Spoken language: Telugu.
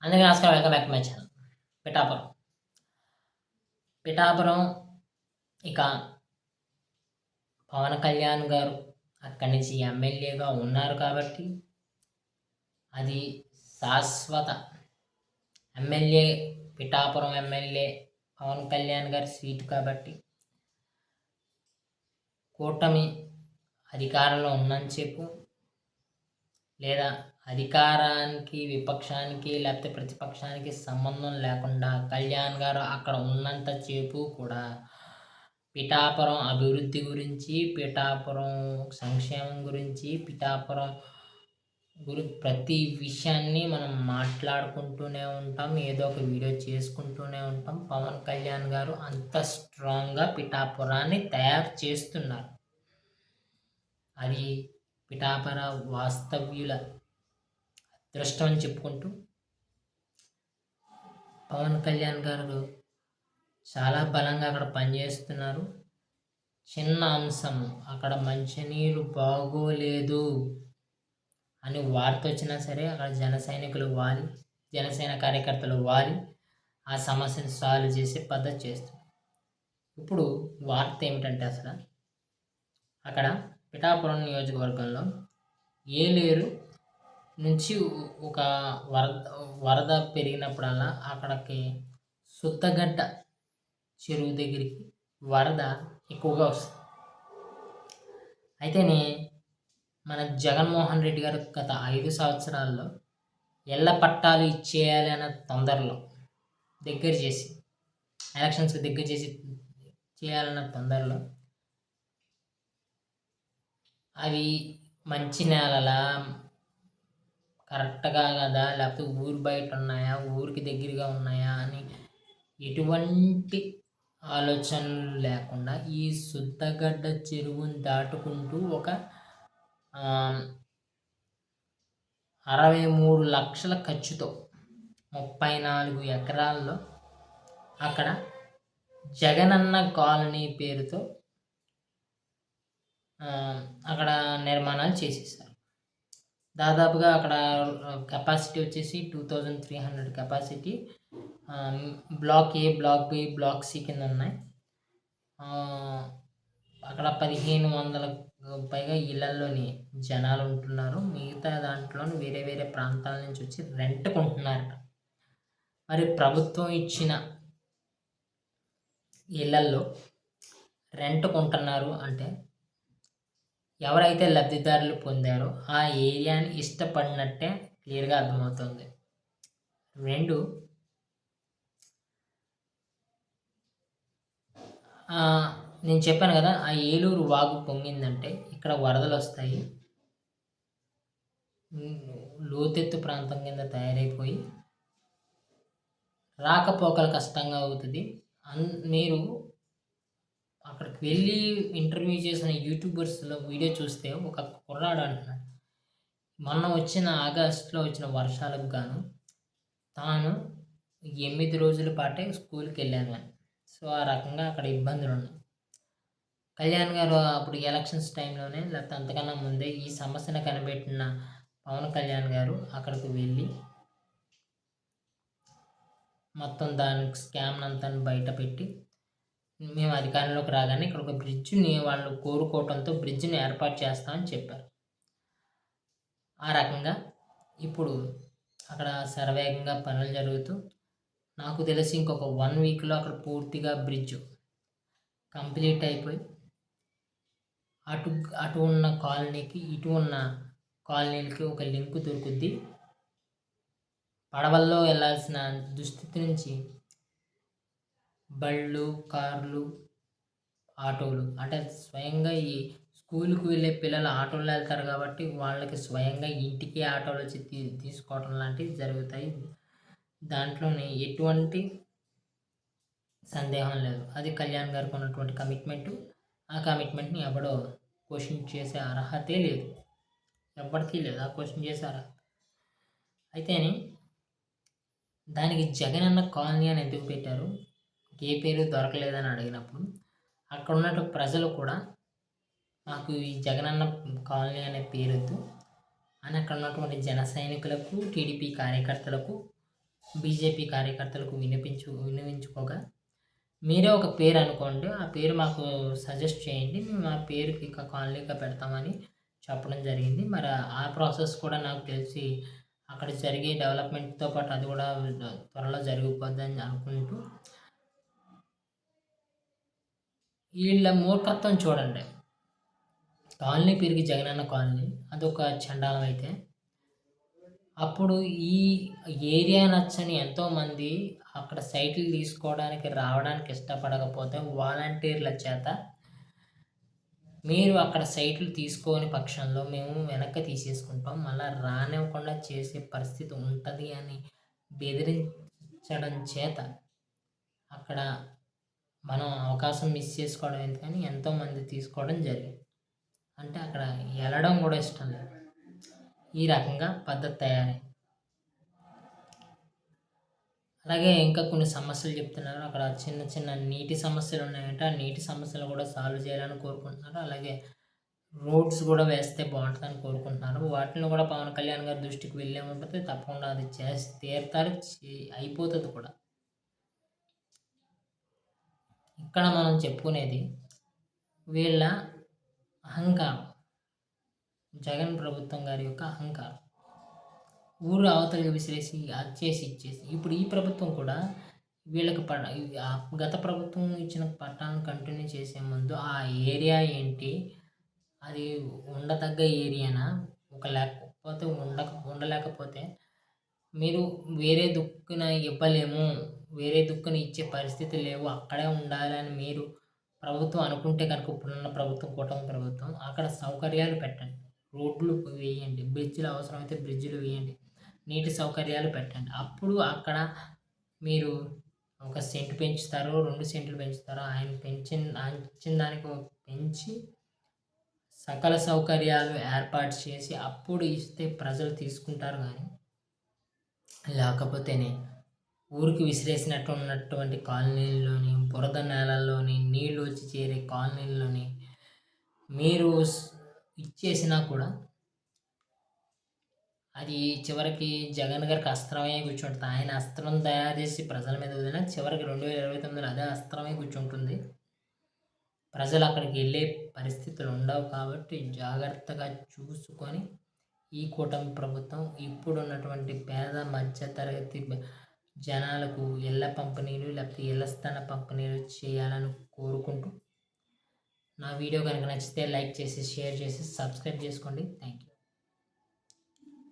అందరికీ నమస్కారం. Welcome back to my channel. Pithapuram. Pithapuram ఇక పవన్ కళ్యాణ్ గారు అక్కడి నుంచి ఎమ్మెల్యేగా ఉన్నారు కాబట్టి అది శాశ్వత ఎమ్మెల్యే, పిఠాపురం ఎమ్మెల్యే పవన్ కళ్యాణ్ గారి సీటు కాబట్టి కూటమి అధికారంలో ఉన్నంతసేపు లేదా అధికారానికి, విపక్షానికి లేకపోతే ప్రతిపక్షానికి సంబంధం లేకుండా కళ్యాణ్ గారు అక్కడ ఉన్నంత సేపు కూడా పిఠాపురం అభివృద్ధి గురించి, పిఠాపురం సంక్షేమం గురించి, పిఠాపురం ప్రతి విషయాన్ని మనం మాట్లాడుకుంటూనే ఉంటాం. ఏదో ఒక వీడియో చేసుకుంటూనే ఉంటాం. పవన్ కళ్యాణ్ గారు అంత స్ట్రాంగ్గా పిఠాపురాన్ని తయారు చేస్తున్నారు. అది పిఠాపుర వాస్తవ్యుల అదృష్టం అని చెప్పుకుంటూ పవన్ కళ్యాణ్ గారు చాలా బలంగా అక్కడ పనిచేస్తున్నారు. చిన్న అంశం, అక్కడ మంచినీరు బాగోలేదు అని వార్త వచ్చినా సరే అక్కడ జనసేన కార్యకర్తలు వాలి ఆ సమస్యను సాల్వ్ చేసే పద్ధతి చేస్తారు. ఇప్పుడు వార్త ఏమిటంటే అసలు అక్కడ పిఠాపురం నియోజకవర్గంలో ఏలేరు నుంచి ఒక వరద పెరిగినప్పుడల్లా అక్కడికి సుత్తగడ్డ చెరువు దగ్గరికి వరద ఎక్కువగా వస్తుంది. అయితేనే మన జగన్మోహన్ రెడ్డి గారు గత 5 సంవత్సరాల్లో ఇళ్ల పట్టాలు ఇచ్చేయాలి అన్న తొందరలో ఎలక్షన్స్కి దగ్గర చేసి చేయాలన్న తొందరలో అవి మంచి నేలలా, కరెక్ట్గా కదా, లేకపోతే ఊరు బయట ఉన్నాయా, ఊరికి దగ్గరగా ఉన్నాయా అని ఎటువంటి ఆలోచనలు లేకుండా ఈ సుద్దగడ్డ చెరువుని దాటుకుంటూ ఒక 63 లక్షల ఖర్చుతో 34 ఎకరాల్లో అక్కడ జగనన్న కాలనీ పేరుతో అక్కడ నిర్మాణాలు చేసేసారు. దాదాపుగా అక్కడ కెపాసిటీ వచ్చేసి 2300 కెపాసిటీ. బ్లాక్ ఏ, బ్లాక్ బి, బ్లాక్ సి కింద ఉన్నాయి. అక్కడ 1500 పైగా ఇళ్లల్లోని జనాలు ఉంటున్నారు. మిగతా దాంట్లోని వేరే వేరే ప్రాంతాల నుంచి వచ్చి రెంట్ కొంటున్నారట. మరి ప్రభుత్వం ఇచ్చిన ఇళ్లల్లో రెంట్ కొంటున్నారు అంటే ఎవరైతే లబ్ధిదారులు పొందారో ఆ ఏరియాని ఇష్టపడినట్టే క్లియర్గా అర్థమవుతుంది. 2, నేను చెప్పాను కదా, ఆ ఏలూరు వాగు పొంగిందంటే ఇక్కడ వరదలు వస్తాయి. లోతెత్తు ప్రాంతం కింద తయారైపోయి రాకపోకలు కష్టంగా అవుతుంది. మీరు అక్కడికి వెళ్ళి ఇంటర్వ్యూ చేసిన యూట్యూబర్స్లో వీడియో చూస్తే ఒక కుర్రాడు అంటున్నాడు, మొన్న వచ్చిన ఆగస్టులో వచ్చిన వర్షాలకు గాను తాను 8 రోజుల పాటే స్కూల్కి వెళ్ళాను అని. సో ఆ రకంగా అక్కడ ఇబ్బందులు ఉన్నాయి. కళ్యాణ్ గారు అప్పుడు ఎలక్షన్స్ టైంలోనే లేకపోతే అంతకన్నా ముందే ఈ సమస్యను కనిపెట్టిన పవన్ కళ్యాణ్ గారు అక్కడికి వెళ్ళి మొత్తం దానికి స్కామ్ అంతా బయట పెట్టి మేము అధికారంలోకి రాగానే ఇక్కడ ఒక బ్రిడ్జ్ని వాళ్ళు కోరుకోవడంతో బ్రిడ్జ్ని ఏర్పాటు చేస్తామని చెప్పారు. ఆ రకంగా ఇప్పుడు అక్కడ శరవేగంగా పనులు జరుగుతూ నాకు తెలిసి ఇంకొక 1 వీక్లో అక్కడ పూర్తిగా బ్రిడ్జ్ కంప్లీట్ అయిపోయి అటు ఉన్న కాలనీకి ఇటు ఉన్న కాలనీలకి ఒక లింక్ దొరుకుద్ది. పడవల్లో వెళ్ళాల్సిన దుస్థితి నుంచి బళ్ళు, కార్లు, ఆటోలు, అంటే స్వయంగా ఈ స్కూల్కి వెళ్ళే పిల్లలు ఆటోలో వెళ్తారు కాబట్టి వాళ్ళకి స్వయంగా ఇంటికి ఆటోలు వచ్చి తీసుకోవడం లాంటివి జరుగుతాయి. దాంట్లోనే ఎటువంటి సందేహం లేదు. అది కళ్యాణ్ గారికి ఉన్నటువంటి కమిట్మెంటు. ఆ కమిట్మెంట్ని ఎవడో క్వశ్చన్ చేసే అర్హతే లేదు, ఎవరికీ లేదు ఆ క్వశ్చన్ చేసే అర్హత. అయితేనే దానికి జగనన్న కాలనీ అని ఎందుకు పెట్టారు, ఏ పేరు దొరకలేదని అడిగినప్పుడు అక్కడ ఉన్నటువంటి ప్రజలు కూడా నాకు ఈ జగనన్న కాలనీ అనే పేరొద్దు అని అక్కడ ఉన్నటువంటి జన సైనికులకు, టీడీపీ కార్యకర్తలకు బీజేపీ కార్యకర్తలకు విన్నవించుకోగా మీరే ఒక పేరు అనుకోండి, ఆ పేరు మాకు సజెస్ట్ చేయండి, మేము ఆ పేరుకి ఇక కాలనీగా పెడతామని చెప్పడం జరిగింది. మరి ఆ ప్రాసెస్ కూడా నాకు తెలిసి అక్కడ జరిగే డెవలప్మెంట్తో పాటు అది కూడా త్వరలో జరిగిపోద్దని అనుకుంటూ, వీళ్ళ మూర్ఖత్వం చూడండి. కాలనీ పేరుకి జగనన్న కాలనీ, అదొక చండాలం అయితే, అప్పుడు ఈ ఏరియా నచ్చని ఎంతోమంది అక్కడ సైట్లు తీసుకోవడానికి రావడానికి ఇష్టపడకపోతే వాలంటీర్ల చేత మీరు అక్కడ సైట్లు తీసుకోని పక్షంలో మేము వెనక్కి తీసేసుకుంటాం, మళ్ళీ రానివ్వకుండా చేసే పరిస్థితి ఉంటుంది అని బెదిరించడం చేత అక్కడ మనం అవకాశం మిస్ చేసుకోవడం ఎందుకని ఎంతోమంది తీసుకోవడం జరిగింది. అంటే అక్కడ వెళ్ళడం కూడా ఇష్టం లేదు. ఈ రకంగా పద్ధతి తయారైంది. అలాగే ఇంకా కొన్ని సమస్యలు చెప్తున్నారు. అక్కడ చిన్న చిన్న నీటి సమస్యలు ఉన్నాయంటే ఆ నీటి సమస్యలు కూడా సాల్వ్ చేయాలని కోరుకుంటున్నారు. అలాగే రోడ్స్ కూడా వేస్తే బాగుంటుందని కోరుకుంటున్నారు. వాటిని కూడా పవన్ కళ్యాణ్ గారి దృష్టికి వెళ్ళే ఉంటుంది, తప్పకుండా అది చేసి తీరుతారు, అయిపోతుంది కూడా. ఇక్కడ మనం చెప్పుకునేది వీళ్ళ అహంకారం, జగన్ ప్రభుత్వం గారి యొక్క అహంకారం. ఊరు అవతలికి విసిరేసి అది చేసి ఇచ్చేసి, ఇప్పుడు ఈ ప్రభుత్వం కూడా వీళ్ళకి గత ప్రభుత్వం ఇచ్చిన పట్టాలను కంటిన్యూ చేసే ముందు ఆ ఏరియా ఏంటి, అది ఉండదగ్గ ఏరియానా, లేకపోతే ఉండలేకపోతే మీరు వేరే దుక్కున ఇవ్వలేము, వేరే దుక్కున ఇచ్చే పరిస్థితి లేవు, అక్కడే ఉండాలని మీరు ప్రభుత్వం అనుకుంటే కనుక, ఇప్పుడున్న ప్రభుత్వం, కూటమి ప్రభుత్వం, అక్కడ సౌకర్యాలు పెట్టండి, రోడ్లు వేయండి, బ్రిడ్జిలు అవసరమైతే బ్రిడ్జిలు వేయండి, నీటి సౌకర్యాలు పెట్టండి. అప్పుడు అక్కడ మీరు 1 సెంటు పెంచుతారో 2 సెంట్లు పెంచుతారో ఆయన ఇచ్చిన దానికి పెంచి సకల సౌకర్యాలు ఏర్పాటు చేసి అప్పుడు ఇస్తే ప్రజలు తీసుకుంటారు. కానీ లేకపోతేనే ఊరికి విసిరేసినట్టు ఉన్నటువంటి కాలనీల్లోని, బురద నేలల్లోని, నీళ్ళు వచ్చి చేరే కాలనీల్లోని మీరు ఇచ్చేసినా కూడా అది చివరికి జగన్ గారికి అస్త్రమే కూర్చుంటుంది. ఆయన అస్త్రం తయారు చేసి ప్రజల మీద వదిలినా చివరికి 2029లో అదే అస్త్రమే కూర్చుంటుంది. ప్రజలు అక్కడికి వెళ్ళే పరిస్థితులు ఉండవు. కాబట్టి జాగ్రత్తగా చూసుకొని ఈ కూటమి ప్రభుత్వం ఇప్పుడు ఉన్నటువంటి పేద మధ్యతరగతి జనాలకు ఇళ్ళ పంపిణీలు, లేకపోతే ఇళ్ళ స్థల పంపిణీలు చేయాలని కోరుకుంటూ, నా వీడియో కనుక నచ్చితే లైక్ చేసి, షేర్ చేసి, సబ్స్క్రైబ్ చేసుకోండి. Thank you.